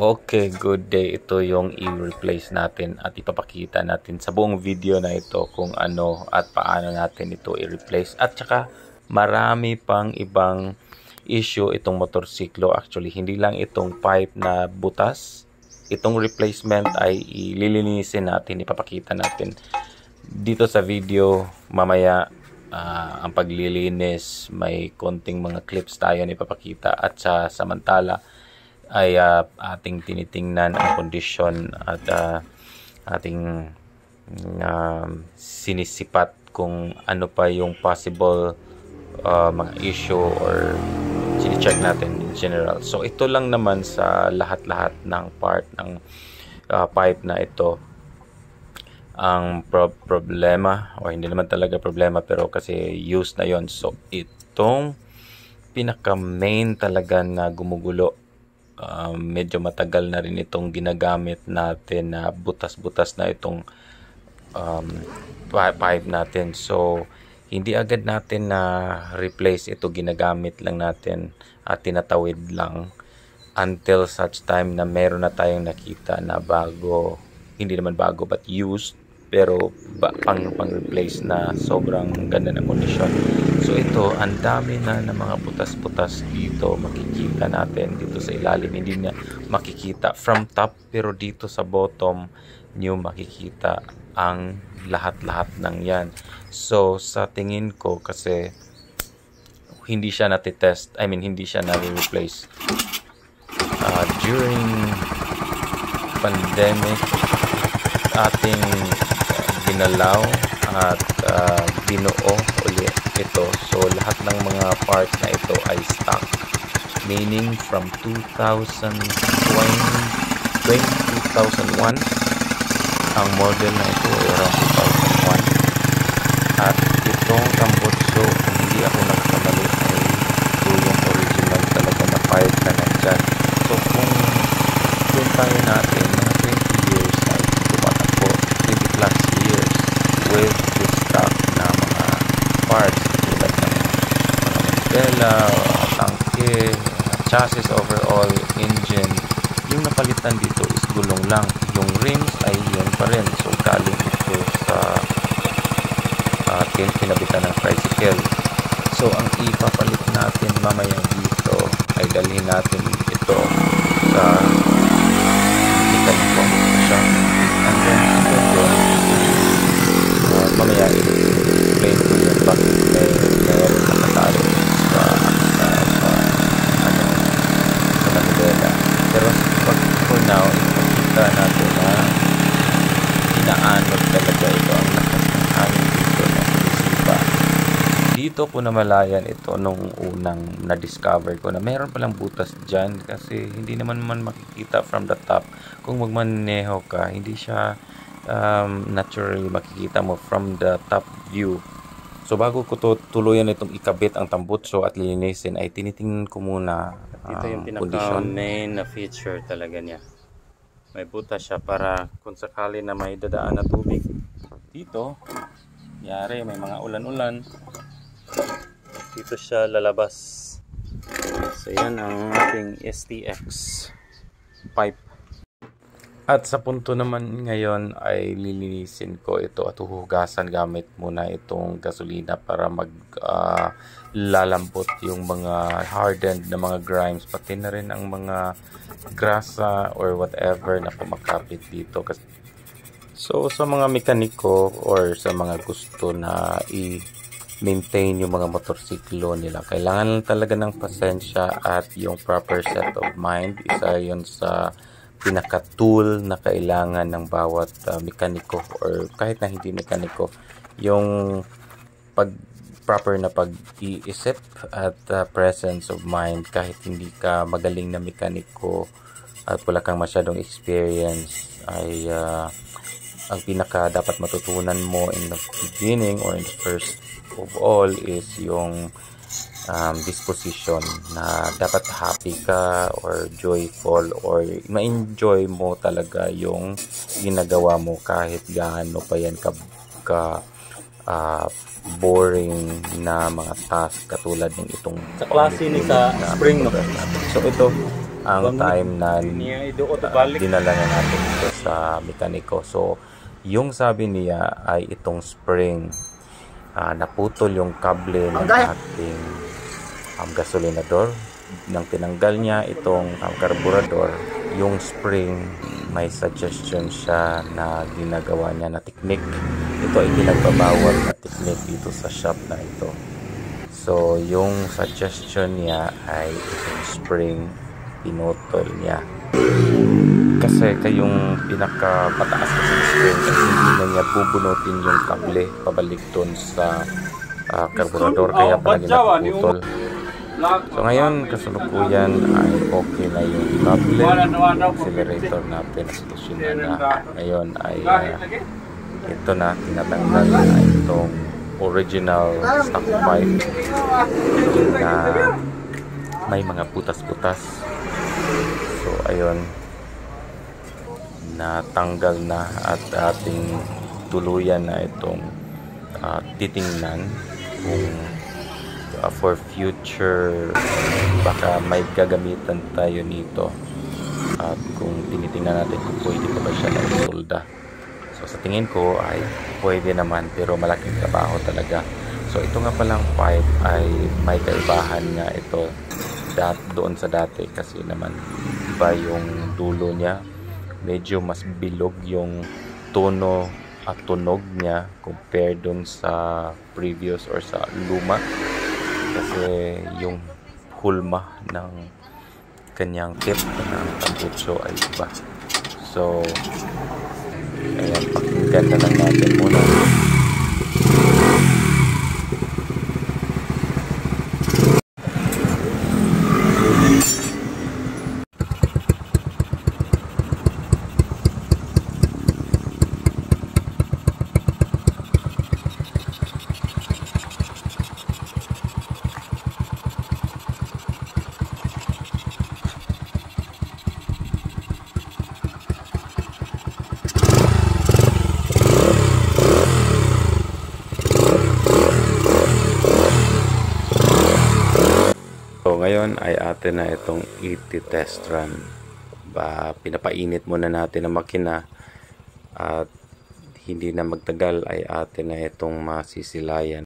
Okay, good day. Ito yung i-replace natin at ipapakita natin sa buong video na ito kung ano at paano natin ito i-replace. At saka marami pang ibang issue itong motorsiklo. Actually, hindi lang itong pipe na butas. Itong replacement ay ililinisin natin, ipapakita natin dito sa video mamaya. Ang paglilinis, may konting mga clips tayo na ipapakita at sa samantala ay ating tinitingnan ang kondisyon at ating sinisipat kung ano pa yung possible mga issue or sini-check natin in general. So ito lang naman sa lahat-lahat ng part ng pipe na ito. Ang problema, o hindi naman talaga problema pero kasi used na yon. So itong pinaka main talaga na gumugulo, medyo matagal na rin itong ginagamit natin na butas-butas na itong pipe natin. So hindi agad natin na replace ito, ginagamit lang natin at tinatawid lang until such time na meron na tayong nakita na bago, hindi naman bago but used, pero pang-replace na sobrang ganda ng kondisyon. So ito, ang dami na ng mga butas-butas dito, makikita natin dito sa ilalim, hindi na makikita from top, pero dito sa bottom nyo makikita ang lahat-lahat ng yan. So sa tingin ko kasi hindi siya natitest, hindi siya na-replace during pandemic. Ating ginalaw at binuo ulit ito. So lahat ng mga part na ito ay stock, meaning from 2001 ang model na ito ay around 2001. At itong tambutso, kung hindi ako nagkamali, ay ito yung original talaga na pipe na nandyan. So kung tayo natin mga 20 years na tumatakbo, 20 plus years with this stock na mga parts tulad ng mga manibela, tangke, chassis, overall, engine. Yung napalitan dito is gulong lang. Yung rims ay yun pa rin. So galing ito sa kinabitan ng tricycle. So ang ipapalit natin mamaya dito ay dalhin natin ito sa mekaniko shop. And then ito mamaya i-explain ko yun bakit meron nakatalo sa manibela. Pero for now, ipakita natin na inaanod talaga ito ang lakas ng hangin dito na sinisipa. Dito ko namalayan ito nung unang na-discover ko na meron palang butas dyan kasi hindi naman makikita from the top. Kung magmaneho ka, hindi siya naturally makikita mo from the top view. So bago ko tuluyan itong ikabit ang tambutso at lilinisin ay tinitingnan ko muna ito yung pinaka-main na feature talaga niya. May butas siya para kung sakali na may dadaan na tubig dito, yari may mga ulan-ulan, dito siya lalabas. So yan ang ating STX pipe. At sa punto naman ngayon ay lilinisin ko ito at huhugasan gamit muna itong gasolina para lalambot yung mga hardened na mga grimes, pati na rin ang mga grasa or whatever na kumakapit dito. So sa mga mekaniko or sa mga gusto na i-maintain yung mga motorsiklo nila, kailangan talaga ng pasensya at yung proper set of mind. Isa yun sa pinaka-tool na kailangan ng bawat mekaniko or kahit na hindi mekaniko, yung proper na pag-iisip at presence of mind. Kahit hindi ka magaling na mekaniko at wala kang masyadong experience, ay ang pinaka dapat matutunan mo in the beginning or in the first of all is yung disposition, na dapat happy ka or joyful or ma-enjoy mo talaga yung ginagawa mo kahit gaano pa yan ka boring na mga task katulad ng itong sa klase ni sa spring, no? So ito ang time na dinala na natin ito sa mekaniko. So, yung sabi niya ay itong spring. Naputol yung kable ng ating gasolinador. Nang tinanggal niya itong karburador, yung spring, may suggestion siya na ginagawa niya na teknik. Ito ay pinagbabawal na teknik dito sa shop na ito. So, yung suggestion niya ay itong spring, pinutol niya. Kasi kayong pinakamataas kasi spring, kasi hindi na niya bubunutin yung kable pabalik doon sa karburador, kaya palagi napuputol. So ngayon, kasalukuyan ay okay na yung kable, accelerator natin, solusyonan na. Ngayon ay ito na, tinatanggal na itong original stock pipe na may mga butas-butas. So ayun, natanggal na at ating tuluyan na itong titingnan kung for future baka may gagamitan tayo nito, at kung tinitingnan natin kung pwede pa ba siya na isolda. So sa tingin ko ay pwede naman, pero malaking trabaho talaga. So ito nga palang pipe ay may kaibahan nga ito doon sa dati, kasi naman iba yung dulo niya, medyo mas bilog yung tono at tunog niya compared dun sa previous or sa luma, kasi yung hulma ng kanyang tip ng tambucho ay iba. So ayan, pakinggan na lang natin muna. So ngayon ay atin na itong iti-test run. Pinapainit muna natin ang makina, at hindi na magtagal ay atin na itong masisilayan.